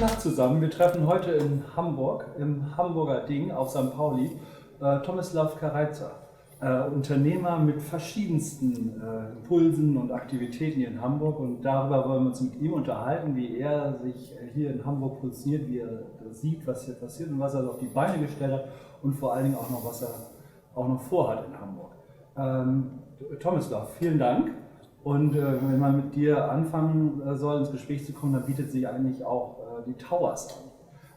Tag zusammen. Wir treffen heute in Hamburg, im Hamburger Ding auf St. Pauli, Tomislav Kareiza, Unternehmer mit verschiedensten Impulsen und Aktivitäten hier in Hamburg. Und darüber wollen wir uns mit ihm unterhalten, wie er sich hier in Hamburg positioniert, wie er sieht, was hier passiert und was er auf die Beine gestellt hat und vor allen Dingen auch noch, was er auch noch vorhat in Hamburg. Tomislav, vielen Dank. Und wenn man mit dir anfangen soll, ins Gespräch zu kommen, dann bietet sich eigentlich auch die Towers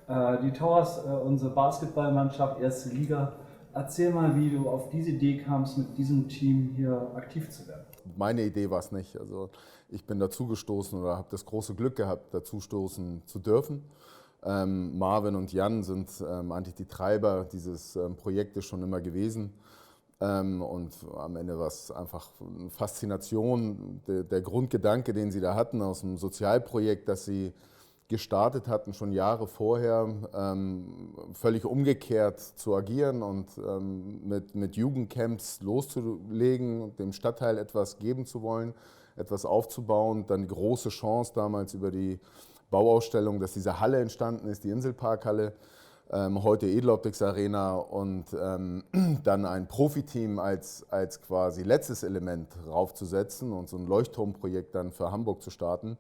an. Die Towers, unsere Basketballmannschaft, erste Liga. Erzähl mal, wie du auf diese Idee kamst, mit diesem Team hier aktiv zu werden. Meine Idee war es nicht. Also ich bin dazugestoßen oder habe das große Glück gehabt, dazustoßen zu dürfen. Marvin und Jan sind eigentlich die Treiber dieses Projektes schon immer gewesen. Und am Ende war es einfach eine Faszination, der Grundgedanke, den sie da hatten aus dem Sozialprojekt, das sie gestartet hatten, schon Jahre vorher, völlig umgekehrt zu agieren und mit Jugendcamps loszulegen, dem Stadtteil etwas geben zu wollen, etwas aufzubauen. Dann die große Chance damals über die Bauausstellung, dass diese Halle entstanden ist, die Inselparkhalle, heute Edeloptics Arena, und dann ein Profiteam als quasi letztes Element raufzusetzen und so ein Leuchtturmprojekt dann für Hamburg zu starten.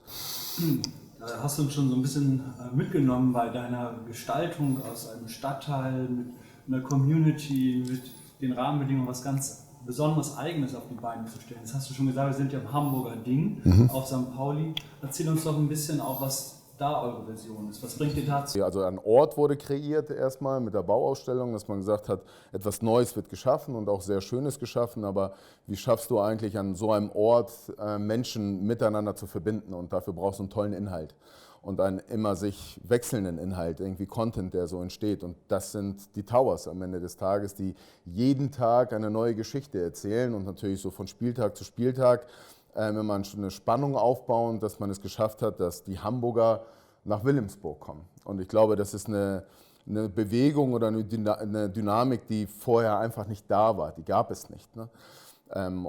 Hast du uns schon so ein bisschen mitgenommen bei deiner Gestaltung aus einem Stadtteil, mit einer Community, mit den Rahmenbedingungen, was ganz Besonderes Eigenes auf die Beine zu stellen. Das hast du schon gesagt, wir sind ja im Hamburger Ding auf St. Pauli. Erzähl uns doch ein bisschen auch, was da eure Version ist. Was bringt ihr dazu? Also ein Ort wurde kreiert erstmal mit der Bauausstellung, dass man gesagt hat, etwas Neues wird geschaffen und auch sehr Schönes geschaffen, aber wie schaffst du eigentlich an so einem Ort Menschen miteinander zu verbinden, und dafür brauchst du einen tollen Inhalt und einen immer sich wechselnden Inhalt, irgendwie Content, der so entsteht, und das sind die Towers am Ende des Tages, die jeden Tag eine neue Geschichte erzählen und natürlich so von Spieltag zu Spieltag, wenn man schon eine Spannung aufbaut, dass man es geschafft hat, dass die Hamburger nach Wilhelmsburg kommen. Und ich glaube, das ist eine Bewegung oder eine Dynamik, die vorher einfach nicht da war. Die gab es nicht. Ne?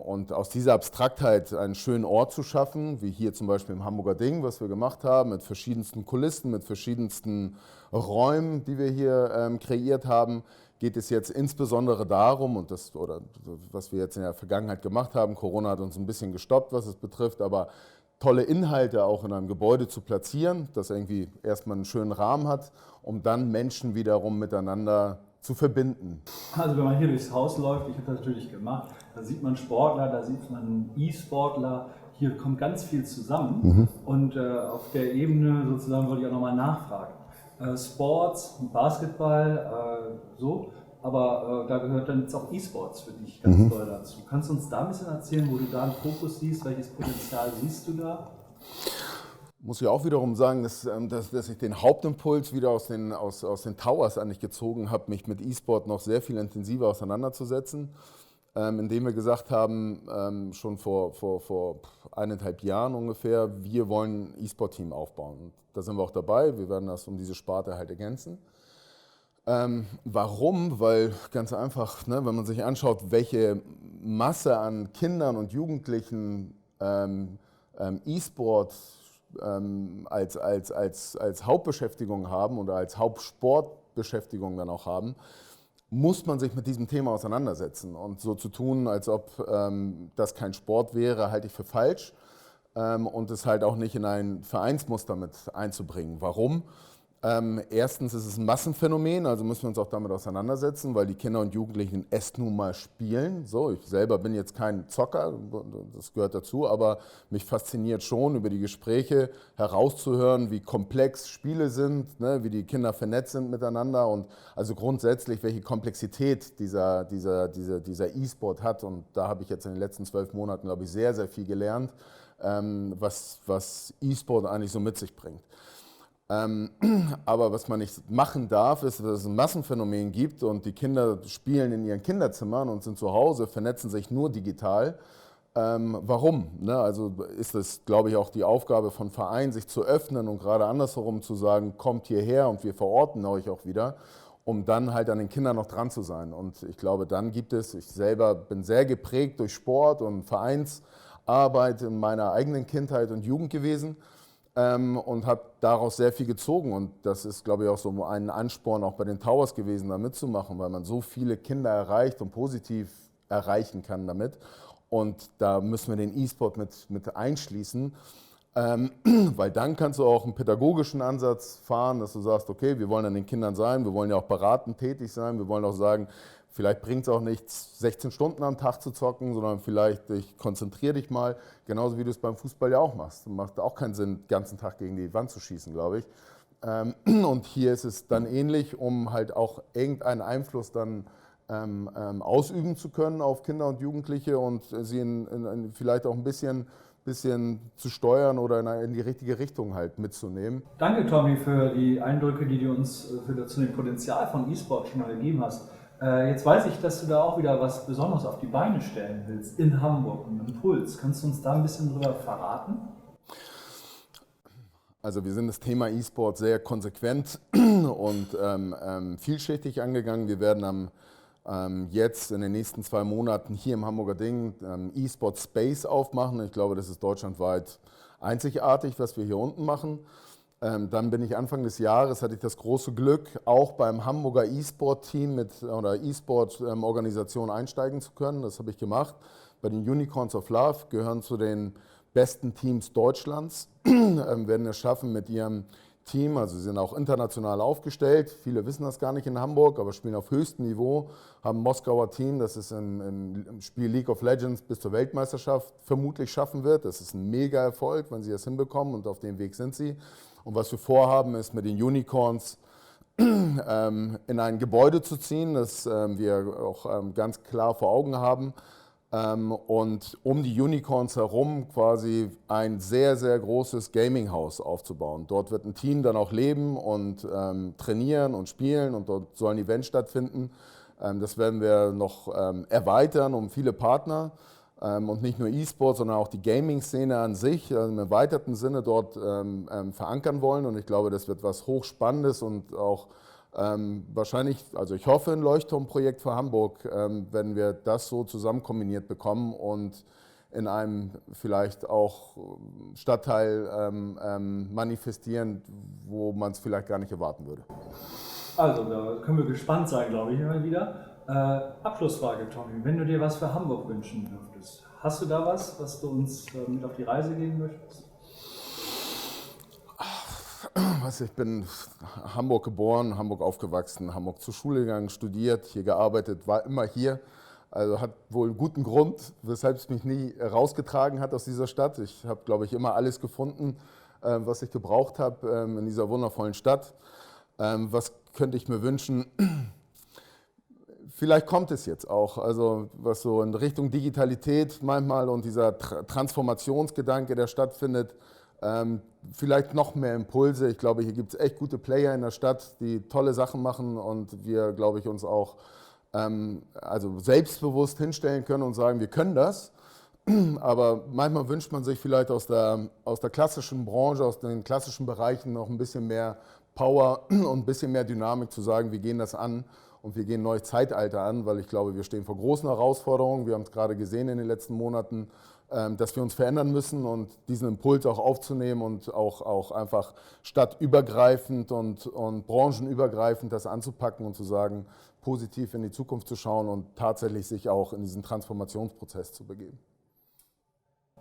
Und aus dieser Abstraktheit einen schönen Ort zu schaffen, wie hier zum Beispiel im Hamburger Ding, was wir gemacht haben, mit verschiedensten Kulissen, mit verschiedensten Räumen, die wir hier kreiert haben, geht es jetzt insbesondere darum, und was wir jetzt in der Vergangenheit gemacht haben, Corona hat uns ein bisschen gestoppt, was es betrifft, aber tolle Inhalte auch in einem Gebäude zu platzieren, das irgendwie erstmal einen schönen Rahmen hat, um dann Menschen wiederum miteinander zu verbinden. Also wenn man hier durchs Haus läuft, ich habe das natürlich gemacht, da sieht man Sportler, da sieht man E-Sportler, hier kommt ganz viel zusammen. Und auf der Ebene sozusagen wollte ich auch nochmal nachfragen. Sports, Basketball, so, aber da gehört dann jetzt auch E-Sports für dich ganz doll dazu. Kannst du uns da ein bisschen erzählen, wo du da einen Fokus siehst, welches Potenzial siehst du da? Muss ich auch wiederum sagen, dass ich den Hauptimpuls wieder aus den Towers eigentlich gezogen habe, mich mit E-Sport noch sehr viel intensiver auseinanderzusetzen, indem wir gesagt haben, schon vor 1,5 Jahren ungefähr, wir wollen ein E-Sport-Team aufbauen. Und da sind wir auch dabei, wir werden das um diese Sparte halt ergänzen. Warum? Weil ganz einfach, ne, wenn man sich anschaut, welche Masse an Kindern und Jugendlichen E-Sport als Hauptbeschäftigung haben oder als Hauptsportbeschäftigung dann auch haben, muss man sich mit diesem Thema auseinandersetzen. Und so zu tun, als ob das kein Sport wäre, halte ich für falsch. Und es halt auch nicht in ein Vereinsmuster mit einzubringen. Warum? Erstens ist es ein Massenphänomen, also müssen wir uns auch damit auseinandersetzen, weil die Kinder und Jugendlichen es nun mal spielen. So, ich selber bin jetzt kein Zocker, das gehört dazu, aber mich fasziniert schon, über die Gespräche herauszuhören, wie komplex Spiele sind, ne, wie die Kinder vernetzt sind miteinander und also grundsätzlich, welche Komplexität dieser E-Sport hat. Und da habe ich jetzt in den letzten 12 Monaten, glaube ich, sehr, sehr viel gelernt, was E-Sport eigentlich so mit sich bringt. Aber was man nicht machen darf, ist, dass es ein Massenphänomen gibt und die Kinder spielen in ihren Kinderzimmern und sind zu Hause, vernetzen sich nur digital. Warum? Ne? Also ist es, glaube ich, auch die Aufgabe von Vereinen, sich zu öffnen und gerade andersherum zu sagen, kommt hierher und wir verorten euch auch wieder, um dann halt an den Kindern noch dran zu sein. Und ich glaube, dann gibt es, ich selber bin sehr geprägt durch Sport und Vereinsarbeit in meiner eigenen Kindheit und Jugend gewesen. und habe daraus sehr viel gezogen. Und das ist, glaube ich, auch so ein Ansporn auch bei den Towers gewesen, da mitzumachen, weil man so viele Kinder erreicht und positiv erreichen kann damit. Und da müssen wir den E-Sport mit einschließen, weil dann kannst du auch einen pädagogischen Ansatz fahren, dass du sagst, okay, wir wollen an den Kindern sein, wir wollen ja auch beratend tätig sein, wir wollen auch sagen, vielleicht bringt es auch nichts, 16 Stunden am Tag zu zocken, sondern vielleicht konzentriere dich mal, genauso wie du es beim Fußball ja auch machst. Macht auch keinen Sinn, den ganzen Tag gegen die Wand zu schießen, glaube ich. Und hier ist es dann ähnlich, um halt auch irgendeinen Einfluss dann ausüben zu können auf Kinder und Jugendliche und sie vielleicht auch ein bisschen zu steuern oder in die richtige Richtung halt mitzunehmen. Danke, Tommy, für die Eindrücke, die du uns zu dem Potenzial von E-Sport schon mal gegeben hast. Jetzt weiß ich, dass du da auch wieder was Besonderes auf die Beine stellen willst in Hamburg, einen Impuls. Kannst du uns da ein bisschen drüber verraten? Also wir sind das Thema E-Sport sehr konsequent und vielschichtig angegangen. Wir werden jetzt in den nächsten 2 Monaten hier im Hamburger Ding E-Sport Space aufmachen. Ich glaube, das ist deutschlandweit einzigartig, was wir hier unten machen. Dann bin ich Anfang des Jahres, hatte ich das große Glück, auch beim Hamburger E-Sport-Team oder E-Sport-Organisation einsteigen zu können. Das habe ich gemacht. Bei den Unicorns of Love gehören zu den besten Teams Deutschlands, werden es schaffen mit ihrem Team, also sie sind auch international aufgestellt. Viele wissen das gar nicht in Hamburg, aber spielen auf höchstem Niveau, haben ein Moskauer Team, das es im Spiel League of Legends bis zur Weltmeisterschaft vermutlich schaffen wird. Das ist ein Mega-Erfolg, wenn sie das hinbekommen und auf dem Weg sind sie. Und was wir vorhaben, ist mit den Unicorns in ein Gebäude zu ziehen, das wir auch ganz klar vor Augen haben. Und um die Unicorns herum quasi ein sehr, sehr großes Gaming-Haus aufzubauen. Dort wird ein Team dann auch leben und trainieren und spielen und dort sollen Events stattfinden. Das werden wir noch erweitern um viele Partner und nicht nur E-Sport, sondern auch die Gaming-Szene an sich im erweiterten Sinne dort verankern wollen. Und ich glaube, das wird was Hochspannendes und auch wahrscheinlich, also ich hoffe, ein Leuchtturmprojekt für Hamburg, wenn wir das so zusammen kombiniert bekommen und in einem vielleicht auch Stadtteil manifestieren, wo man es vielleicht gar nicht erwarten würde. Also, da können wir gespannt sein, glaube ich, immer wieder. Abschlussfrage, Tommy. Wenn du dir was für Hamburg wünschen dürftest, hast du da was du uns mit auf die Reise geben möchtest? Ich bin Hamburg geboren, Hamburg aufgewachsen, Hamburg zur Schule gegangen, studiert, hier gearbeitet, war immer hier. Also hat wohl einen guten Grund, weshalb es mich nie rausgetragen hat aus dieser Stadt. Ich habe, glaube ich, immer alles gefunden, was ich gebraucht habe in dieser wundervollen Stadt. Was könnte ich mir wünschen? Vielleicht kommt es jetzt auch, also was so in Richtung Digitalität manchmal und dieser Transformationsgedanke, der stattfindet, vielleicht noch mehr Impulse. Ich glaube, hier gibt es echt gute Player in der Stadt, die tolle Sachen machen und wir, glaube ich, uns auch also selbstbewusst hinstellen können und sagen, wir können das. Aber manchmal wünscht man sich vielleicht aus der klassischen Branche, aus den klassischen Bereichen noch ein bisschen mehr Power und ein bisschen mehr Dynamik zu sagen, wir gehen das an und wir gehen ein neues Zeitalter an, weil ich glaube, wir stehen vor großen Herausforderungen. Wir haben es gerade gesehen in den letzten Monaten, dass wir uns verändern müssen und diesen Impuls auch aufzunehmen und auch einfach stadtübergreifend und branchenübergreifend das anzupacken und zu sagen, positiv in die Zukunft zu schauen und tatsächlich sich auch in diesen Transformationsprozess zu begeben.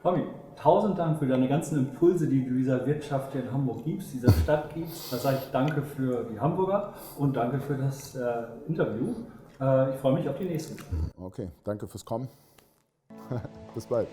Tommy, 1000 Dank für deine ganzen Impulse, die du dieser Wirtschaft hier in Hamburg gibst, dieser Stadt gibst. Da sage ich danke für die Hamburger und danke für das Interview. Ich freue mich auf die nächsten. Okay, danke fürs Kommen. Bis bald.